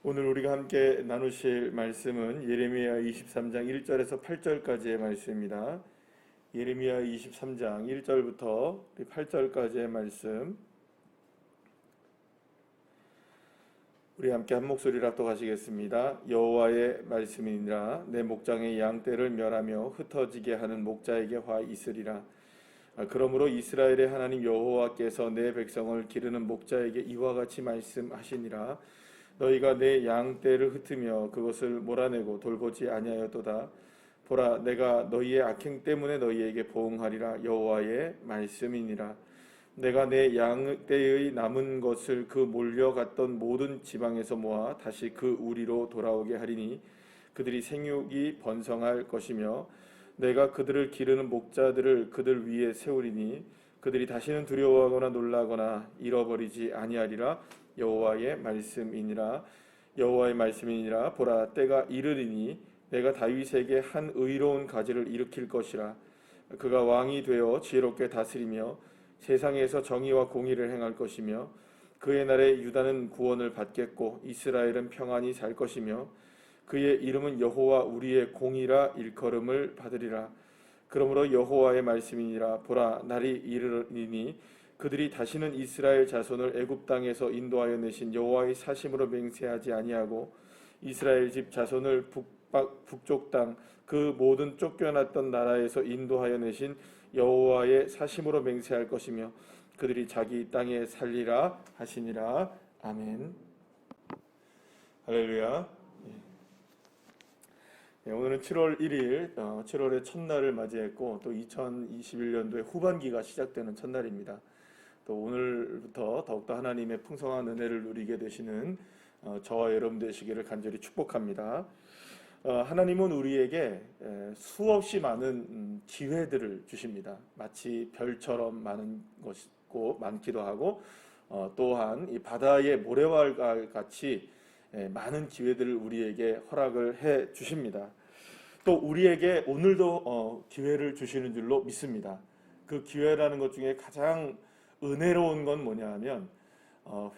오늘 우리가 함께 나누실 말씀은 예레미야 23장 1절에서 8절까지의 말씀입니다. 예레미야 23장 1절부터 8절까지의 말씀, 우리 함께 한 목소리로 합독하시겠습니다. 여호와의 말씀이니라. 내 목장의 양떼를 멸하며 흩어지게 하는 목자에게 화 있으리라. 그러므로 이스라엘의 하나님 여호와께서 내 백성을 기르는 목자에게 이와 같이 말씀하시니라. 너희가 내 양떼를 흩으며 그것을 몰아내고 돌보지 아니하였도다. 보라, 내가 너희의 악행 때문에 너희에게 보응하리라. 여호와의 말씀이니라. 내가 내 양떼의 남은 것을 그 몰려갔던 모든 지방에서 모아 다시 그 우리로 돌아오게 하리니 그들이 생육이 번성할 것이며 내가 그들을 기르는 목자들을 그들 위에 세우리니 그들이 다시는 두려워하거나 놀라거나 잃어버리지 아니하리라. 여호와의 말씀이니라. 여호와의 말씀이니라. 보라, 때가 이르리니 내가 다윗에게 한 의로운 가지를 일으킬 것이라. 그가 왕이 되어 지혜롭게 다스리며 세상에서 정의와 공의를 행할 것이며 그의 날에 유다는 구원을 받겠고 이스라엘은 평안히 살 것이며 그의 이름은 여호와 우리의 공의라 일컬음을 받으리라. 그러므로 여호와의 말씀이니라. 보라, 날이 이르리니 그들이 다시는 이스라엘 자손을 애굽 땅에서 인도하여 내신 여호와의 사심으로 맹세하지 아니하고 이스라엘 집 자손을 북쪽 땅 그 모든 쫓겨났던 나라에서 인도하여 내신 여호와의 사심으로 맹세할 것이며 그들이 자기 땅에 살리라 하시니라. 아멘. 할렐루야. 오늘은 7월 1일, 7월의 첫날을 맞이했고 또 2021년도의 후반기가 시작되는 첫날입니다. 또 오늘부터 더욱더 하나님의 풍성한 은혜를 누리게 되시는 저와 여러분 되시기를 간절히 축복합니다. 하나님은 우리에게 수없이 많은 기회들을 주십니다. 마치 별처럼 많은 것이고 많기도 하고 또한 이 바다의 모래와 같이 많은 기회들을 우리에게 허락을 해 주십니다. 또 우리에게 오늘도 기회를 주시는 줄로 믿습니다. 그 기회라는 것 중에 가장 은혜로운 건 뭐냐 하면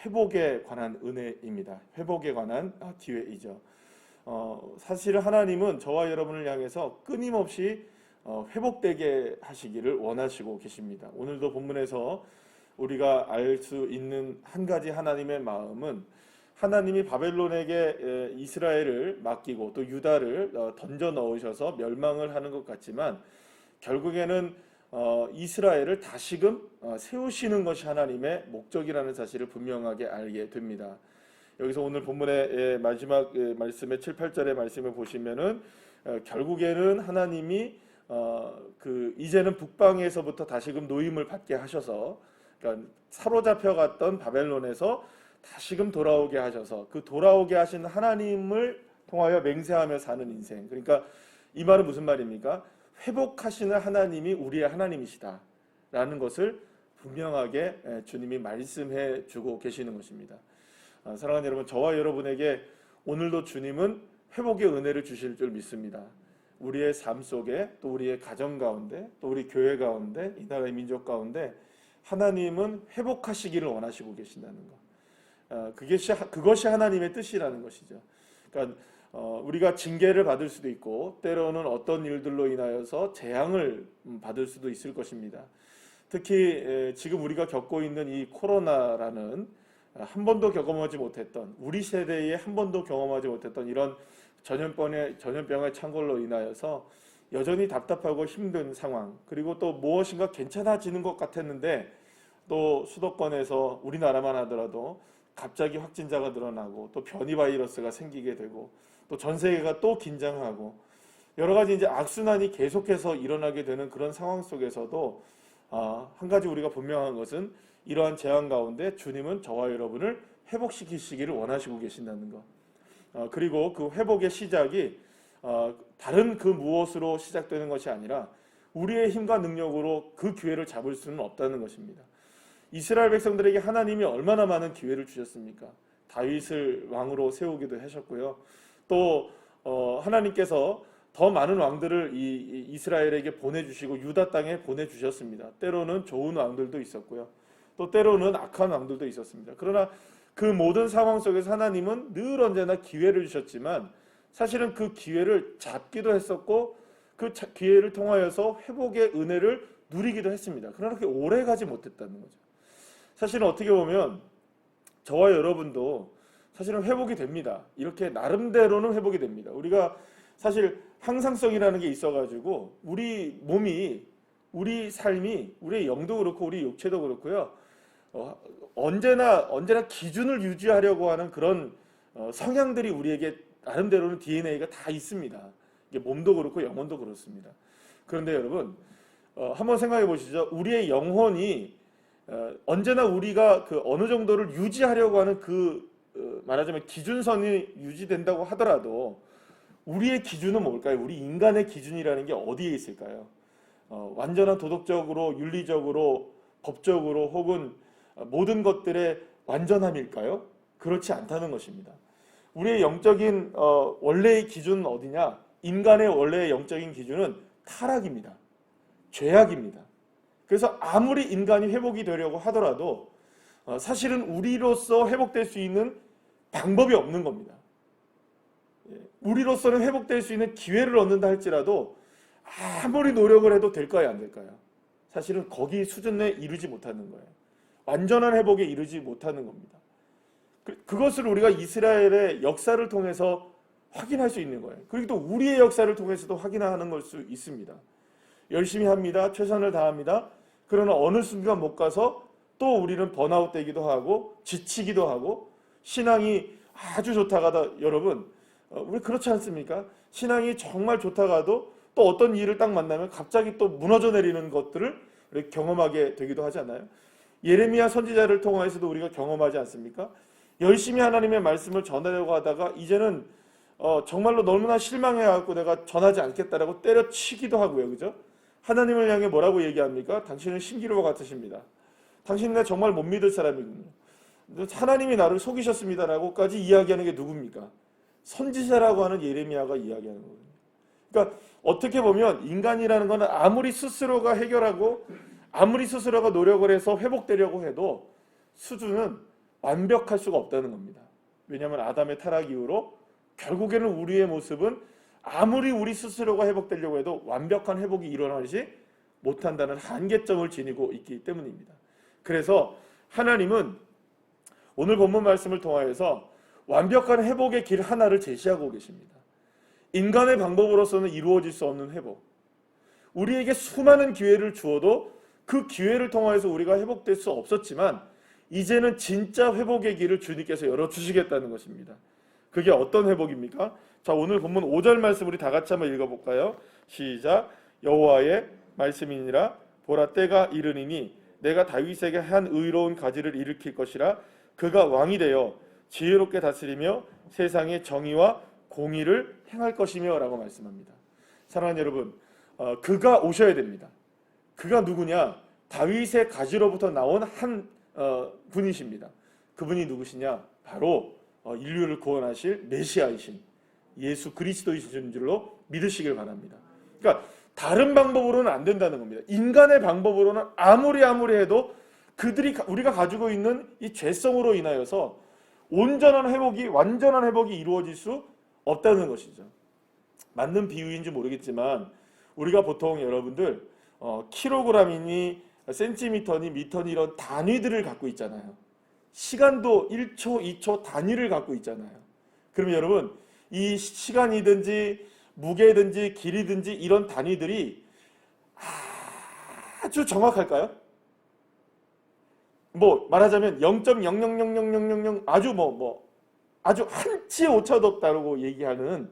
회복에 관한 은혜입니다. 회복에 관한 기회이죠. 사실 하나님은 저와 여러분을 향해서 끊임없이 회복되게 하시기를 원하시고 계십니다. 오늘도 본문에서 우리가 알 수 있는 한 가지 하나님의 마음은 하나님이 바벨론에게 이스라엘을 맡기고 또 유다를 던져 넣으셔서 멸망을 하는 것 같지만 결국에는 이스라엘을 다시금 세우시는 것이 하나님의 목적이라는 사실을 분명하게 알게 됩니다. 여기서 오늘 본문의 마지막 말씀의 7, 8절의 말씀을 보시면은 결국에는 하나님이 이제는 북방에서부터 다시금 노임을 받게 하셔서, 그러니까 사로잡혀갔던 바벨론에서 다시금 돌아오게 하셔서 그 돌아오게 하신 하나님을 통하여 맹세하며 사는 인생. 그러니까 이 말은 무슨 말입니까? 회복하시는 하나님이 우리의 하나님이시다 라는 것을 분명하게 주님이 말씀해 주고 계시는 것입니다. 사랑하는 여러분, 저와 여러분에게 오늘도 주님은 회복의 은혜를 주실 줄 믿습니다. 우리의 삶 속에 또 우리의 가정 가운데 또 우리 교회 가운데 이 나라의 민족 가운데 하나님은 회복하시기를 원하시고 계신다는 것. 그것이 하나님의 뜻이라는 것이죠. 그러니까 우리가 징계를 받을 수도 있고 때로는 어떤 일들로 인하여서 재앙을 받을 수도 있을 것입니다. 특히 지금 우리가 겪고 있는 이 코로나라는 한 번도 경험하지 못했던, 우리 세대에 한 번도 경험하지 못했던 이런 전염병의 창궐로 인하여서 여전히 답답하고 힘든 상황, 그리고 또 무엇인가 괜찮아지는 것 같았는데 또 수도권에서 우리나라만 하더라도 갑자기 확진자가 늘어나고 또 변이 바이러스가 생기게 되고 또 전 세계가 또 긴장하고 여러 가지 이제 악순환이 계속해서 일어나게 되는 그런 상황 속에서도 한 가지 우리가 분명한 것은 이러한 재앙 가운데 주님은 저와 여러분을 회복시키시기를 원하시고 계신다는 것. 그리고 그 회복의 시작이 다른 그 무엇으로 시작되는 것이 아니라 우리의 힘과 능력으로 그 기회를 잡을 수는 없다는 것입니다. 이스라엘 백성들에게 하나님이 얼마나 많은 기회를 주셨습니까? 다윗을 왕으로 세우기도 하셨고요. 또 하나님께서 더 많은 왕들을 이스라엘에게 보내주시고 유다 땅에 보내주셨습니다. 때로는 좋은 왕들도 있었고요. 또 때로는 악한 왕들도 있었습니다. 그러나 그 모든 상황 속에서 하나님은 늘 언제나 기회를 주셨지만 사실은 그 기회를 잡기도 했었고 그 기회를 통하여서 회복의 은혜를 누리기도 했습니다. 그러나 그렇게 오래 가지 못했다는 거죠. 사실은 어떻게 보면 저와 여러분도 사실은 회복이 됩니다. 이렇게 나름대로는 회복이 됩니다. 우리가 사실 항상성이라는 게 있어가지고 우리 몸이, 우리 삶이, 우리의 영도 그렇고 우리 육체도 그렇고요. 언제나 기준을 유지하려고 하는 그런 성향들이 우리에게 나름대로는 DNA가 다 있습니다. 이게 몸도 그렇고 영혼도 그렇습니다. 그런데 여러분 한번 생각해 보시죠. 우리의 영혼이 언제나 우리가 그 어느 정도를 유지하려고 하는 말하자면 기준선이 유지된다고 하더라도 우리의 기준은 뭘까요? 우리 인간의 기준이라는 게 어디에 있을까요? 완전한 도덕적으로, 윤리적으로, 법적으로 혹은 모든 것들의 완전함일까요? 그렇지 않다는 것입니다. 우리의 영적인 원래의 기준은 어디냐? 인간의 원래의 영적인 기준은 타락입니다. 죄악입니다. 그래서 아무리 인간이 회복이 되려고 하더라도 사실은 우리로서 회복될 수 있는 방법이 없는 겁니다. 우리로서는 회복될 수 있는 기회를 얻는다 할지라도 아무리 노력을 해도 될까요, 안 될까요? 사실은 거기 수준에 이르지 못하는 거예요. 완전한 회복에 이르지 못하는 겁니다. 그것을 우리가 이스라엘의 역사를 통해서 확인할 수 있는 거예요. 그리고 또 우리의 역사를 통해서도 확인하는 걸 수 있습니다. 열심히 합니다. 최선을 다합니다. 그러나 어느 순간 못 가서 또 우리는 번아웃 되기도 하고 지치기도 하고 신앙이 아주 좋다가도 여러분 우리 그렇지 않습니까? 신앙이 정말 좋다가도 또 어떤 일을 딱 만나면 갑자기 또 무너져 내리는 것들을 우리 경험하게 되기도 하잖아요. 예레미야 선지자를 통해서도 우리가 경험하지 않습니까? 열심히 하나님의 말씀을 전하려고 하다가 이제는 정말로 너무나 실망해갖고 내가 전하지 않겠다라고 때려치기도 하고요. 그죠? 하나님을 향해 뭐라고 얘기합니까? 당신은 신기루와 같으십니다. 당신은 정말 못 믿을 사람이군요. 하나님이 나를 속이셨습니다라고까지 이야기하는 게 누굽니까? 선지자라고 하는 예레미야가 이야기하는 거예요. 그러니까 어떻게 보면 인간이라는 것은 아무리 스스로가 해결하고 아무리 스스로가 노력을 해서 회복되려고 해도 수준은 완벽할 수가 없다는 겁니다. 왜냐하면 아담의 타락 이후로 결국에는 우리의 모습은 아무리 우리 스스로가 회복되려고 해도 완벽한 회복이 일어나지 못한다는 한계점을 지니고 있기 때문입니다. 그래서 하나님은 오늘 본문 말씀을 통하여서 완벽한 회복의 길 하나를 제시하고 계십니다. 인간의 방법으로서는 이루어질 수 없는 회복. 우리에게 수많은 기회를 주어도 그 기회를 통하여서 우리가 회복될 수 없었지만 이제는 진짜 회복의 길을 주님께서 열어주시겠다는 것입니다. 그게 어떤 회복입니까? 자, 오늘 본문 5절 말씀 우리 다 같이 한번 읽어볼까요? 시작. 여호와의 말씀이니라 보라 때가 이르니니 내가 다윗에게 한 의로운 가지를 일으킬 것이라 그가 왕이 되어 지혜롭게 다스리며 세상의 정의와 공의를 행할 것이며 라고 말씀합니다. 사랑하는 여러분, 그가 오셔야 됩니다. 그가 누구냐? 다윗의 가지로부터 나온 한 분이십니다. 그분이 누구시냐? 바로 인류를 구원하실 메시아이신 예수 그리스도이신 줄로 믿으시길 바랍니다. 그러니까 다른 방법으로는 안 된다는 겁니다. 인간의 방법으로는 아무리 해도 우리가 가지고 있는 이 죄성으로 인하여서 온전한 회복이, 완전한 회복이 이루어질 수 없다는 것이죠. 맞는 비유인지 모르겠지만 우리가 보통 여러분들 킬로그램이니 센티미터니 미터니 이런 단위들을 갖고 있잖아요. 시간도 1초, 2초 단위를 갖고 있잖아요. 그러면 여러분 이 시간이든지 무게든지 길이든지 이런 단위들이 아주 정확할까요? 뭐 말하자면 0.000000 아주 한치의 오차도 없다고 얘기하는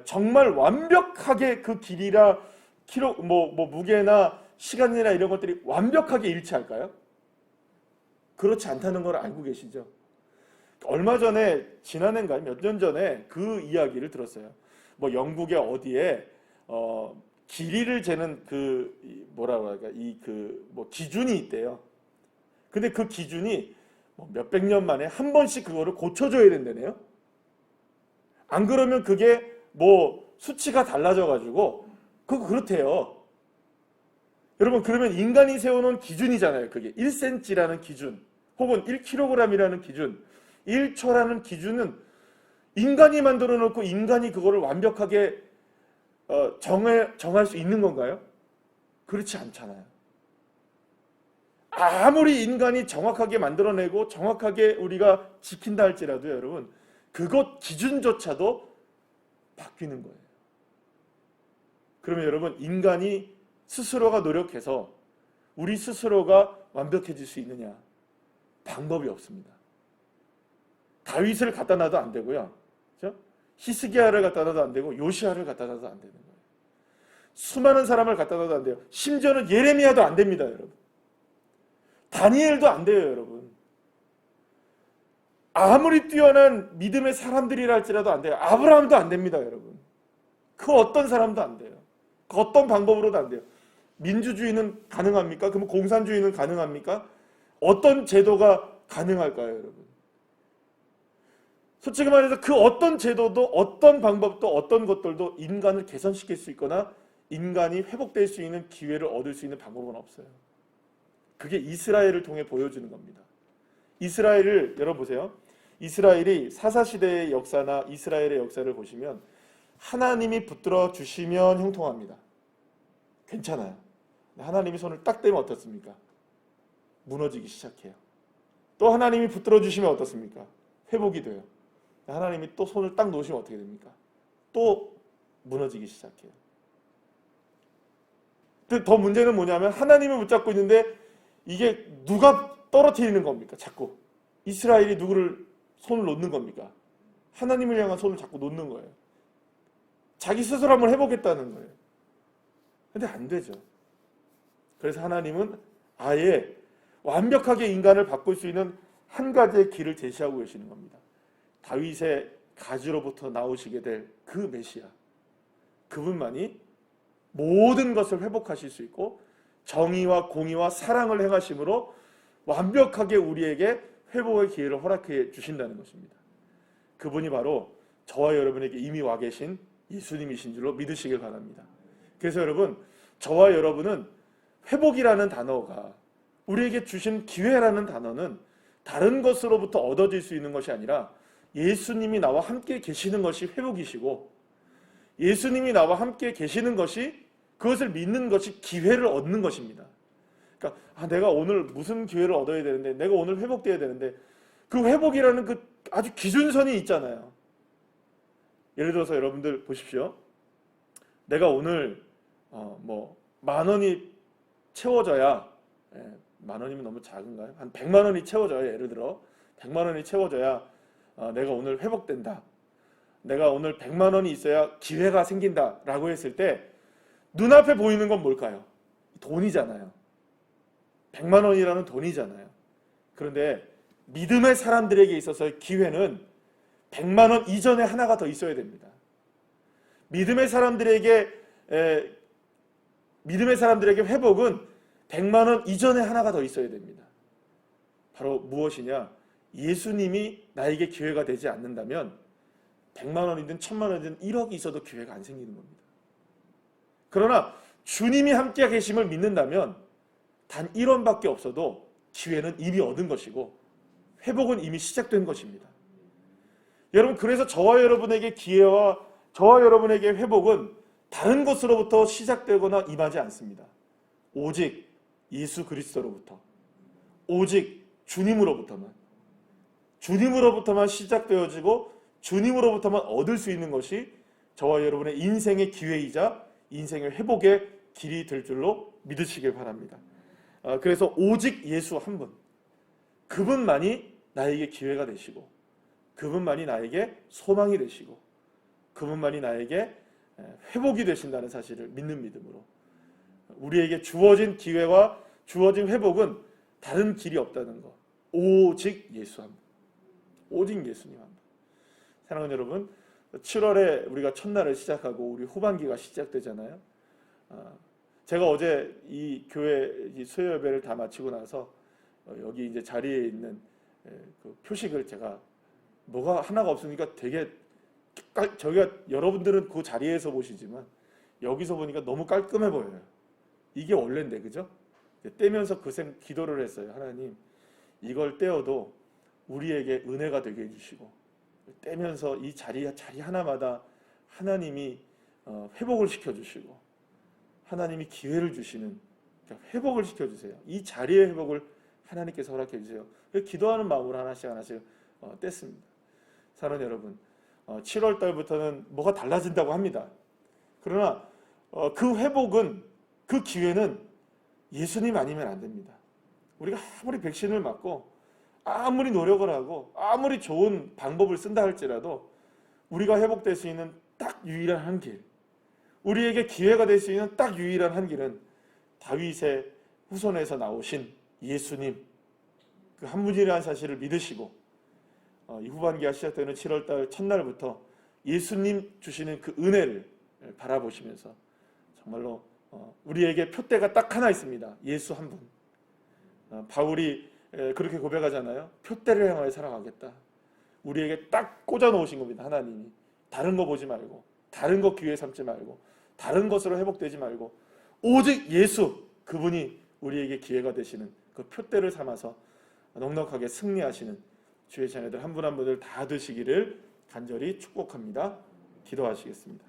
정말 완벽하게 그 길이라 무게나 시간이나 이런 것들이 완벽하게 일치할까요? 그렇지 않다는 걸 알고 계시죠? 얼마 전에 지난해인가 몇 년 전에 그 이야기를 들었어요. 뭐 영국의 어디에 길이를 재는 기준이 있대요. 근데 그 기준이 몇백 년 만에 한 번씩 그거를 고쳐줘야 된다네요. 안 그러면 그게 수치가 달라져가지고 그거 그렇대요. 여러분 그러면 인간이 세워놓은 기준이잖아요. 그게 1cm라는 기준 혹은 1kg이라는 기준. 1초라는 기준은 인간이 만들어 놓고 인간이 그거를 완벽하게 정할 수 있는 건가요? 그렇지 않잖아요. 아무리 인간이 정확하게 만들어내고 정확하게 우리가 지킨다 할지라도 여러분, 그것 기준조차도 바뀌는 거예요. 그러면 여러분, 인간이 스스로가 노력해서 우리 스스로가 완벽해질 수 있느냐? 방법이 없습니다. 다윗을 갖다 놔도 안 되고요. 그렇죠? 히스기야를 갖다 놔도 안 되고 요시야를 갖다 놔도 안 되는 거예요. 수많은 사람을 갖다 놔도 안 돼요. 심지어는 예레미야도 안 됩니다, 여러분. 다니엘도 안 돼요, 여러분. 아무리 뛰어난 믿음의 사람들이라 할지라도 안 돼요. 아브라함도 안 됩니다, 여러분. 그 어떤 사람도 안 돼요. 그 어떤 방법으로도 안 돼요. 민주주의는 가능합니까? 그럼 공산주의는 가능합니까? 어떤 제도가 가능할까요, 여러분? 솔직히 말해서 그 어떤 제도도 어떤 방법도 어떤 것들도 인간을 개선시킬 수 있거나 인간이 회복될 수 있는 기회를 얻을 수 있는 방법은 없어요. 그게 이스라엘을 통해 보여주는 겁니다. 이스라엘을 열어보세요. 이스라엘이 사사시대의 역사나 이스라엘의 역사를 보시면 하나님이 붙들어 주시면 형통합니다. 괜찮아요. 하나님이 손을 딱 대면 어떻습니까? 무너지기 시작해요. 또 하나님이 붙들어 주시면 어떻습니까? 회복이 돼요. 하나님이 또 손을 딱 놓으시면 어떻게 됩니까? 또 무너지기 시작해요. 더 문제는 뭐냐면 하나님을 붙잡고 있는데 이게 누가 떨어뜨리는 겁니까? 자꾸 이스라엘이 누구를 손을 놓는 겁니까? 하나님을 향한 손을 자꾸 놓는 거예요. 자기 스스로 한번 해보겠다는 거예요. 근데 안 되죠. 그래서 하나님은 아예 완벽하게 인간을 바꿀 수 있는 한 가지의 길을 제시하고 계시는 겁니다. 다윗의 가지로부터 나오시게 될 그 메시아, 그분만이 모든 것을 회복하실 수 있고 정의와 공의와 사랑을 행하심으로 완벽하게 우리에게 회복의 기회를 허락해 주신다는 것입니다. 그분이 바로 저와 여러분에게 이미 와 계신 예수님이신 줄로 믿으시길 바랍니다. 그래서 여러분, 저와 여러분은 회복이라는 단어가 우리에게 주신 기회라는 단어는 다른 것으로부터 얻어질 수 있는 것이 아니라 예수님이 나와 함께 계시는 것이 회복이시고 예수님이 나와 함께 계시는 것이 그것을 믿는 것이 기회를 얻는 것입니다. 그러니까 내가 오늘 무슨 기회를 얻어야 되는데 내가 오늘 회복돼야 되는데 그 회복이라는 그 아주 기준선이 있잖아요. 예를 들어서 여러분들 보십시오. 내가 오늘 10,000원이 채워져야, 10,000원이면 너무 작은가요? 한 100만 원이 채워져야, 예를 들어 100만 원이 채워져야 내가 오늘 회복된다. 내가 오늘 100만 원이 있어야 기회가 생긴다 라고 했을 때 눈앞에 보이는 건 뭘까요? 돈이잖아요. 100만 원이라는 돈이잖아요. 그런데 믿음의 사람들에게 있어서의 기회는 100만 원 이전에 하나가 더 있어야 됩니다. 믿음의 사람들에게 회복은 100만 원 이전에 하나가 더 있어야 됩니다. 바로 무엇이냐? 예수님이 나에게 기회가 되지 않는다면 100만 원이든 1,000만 원이든 1억이 있어도 기회가 안 생기는 겁니다. 그러나 주님이 함께 계심을 믿는다면 단 1원밖에 없어도 기회는 이미 얻은 것이고 회복은 이미 시작된 것입니다. 여러분, 그래서 저와 여러분에게 기회와 저와 여러분에게 회복은 다른 것으로부터 시작되거나 임하지 않습니다. 오직 예수 그리스도로부터, 오직 주님으로부터만 시작되어지고 주님으로부터만 얻을 수 있는 것이 저와 여러분의 인생의 기회이자 인생의 회복의 길이 될 줄로 믿으시길 바랍니다. 그래서 오직 예수 한 분, 그분만이 나에게 기회가 되시고 그분만이 나에게 소망이 되시고 그분만이 나에게 회복이 되신다는 사실을 믿는 믿음으로 우리에게 주어진 기회와 주어진 회복은 다른 길이 없다는 것, 오직 예수 한 분, 오직 예수님 한 분. 사랑하는 여러분, 7월에 우리가 첫날을 시작하고 우리 후반기가 시작되잖아요. 제가 어제 이 교회 수요 예배를 다 마치고 나서 여기 이제 자리에 있는 그 표식을 제가 뭐가 하나가 없으니까 되게 저희가 여러분들은 그 자리에서 보시지만 여기서 보니까 너무 깔끔해 보여요. 이게 원래인데, 그죠? 떼면서 기도를 했어요. 하나님, 이걸 떼어도 우리에게 은혜가 되게 해주시고 떼면서 이 자리 하나마다 하나님이 회복을 시켜주시고 하나님이 기회를 주시는, 그러니까 회복을 시켜주세요. 이 자리의 회복을 하나님께서 허락해 주세요. 기도하는 마음으로 하나씩 뗐습니다. 사랑하는 여러분, 7월 달부터는 뭐가 달라진다고 합니다. 그러나 그 회복은, 그 기회는 예수님 아니면 안 됩니다. 우리가 아무리 백신을 맞고 아무리 노력을 하고 아무리 좋은 방법을 쓴다 할지라도 우리가 회복될 수 있는 딱 유일한 한 길, 우리에게 기회가 될 수 있는 딱 유일한 한 길은 다윗의 후손에서 나오신 예수님, 그 한 분이라는 사실을 믿으시고 이 후반기가 시작되는 7월달 첫날부터 예수님 주시는 그 은혜를 바라보시면서 정말로 우리에게 표대가 딱 하나 있습니다. 예수 한 분. 바울이 그렇게 고백하잖아요. 표대를 향하여 살아가겠다. 우리에게 딱 꽂아 놓으신 겁니다. 하나님이. 다른 거 보지 말고, 다른 거 기회 삼지 말고, 다른 것으로 회복되지 말고 오직 예수, 그분이 우리에게 기회가 되시는 그 표대를 삼아서 넉넉하게 승리하시는 주의 자녀들 한 분 한 분을 다 되시기를 간절히 축복합니다. 기도하시겠습니다.